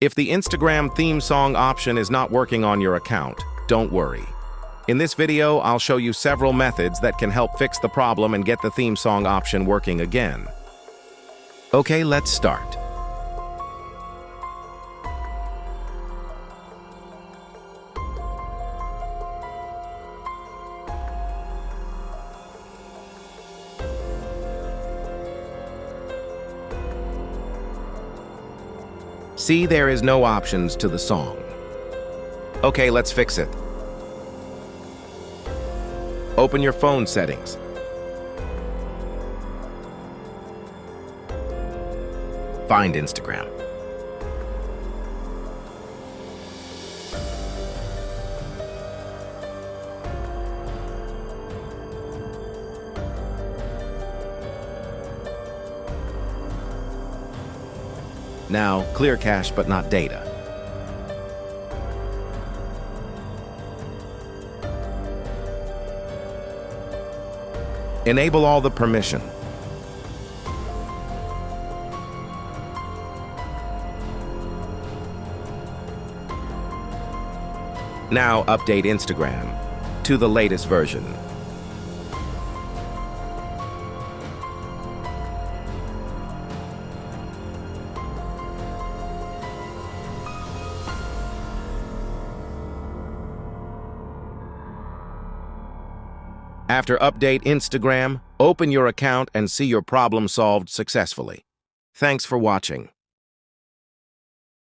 If the Instagram theme song option is not working on your account, don't worry. In this video, I'll show you several methods that can help fix the problem and get the theme song option working again. Okay, let's start. See, there is no options to the song. Okay, let's fix it. Open your phone settings. Find Instagram. Now, clear cache but not data. Enable all the permission. Now update Instagram to the latest version. After update Instagram, open your account and see your problem solved successfully. Thanks for watching.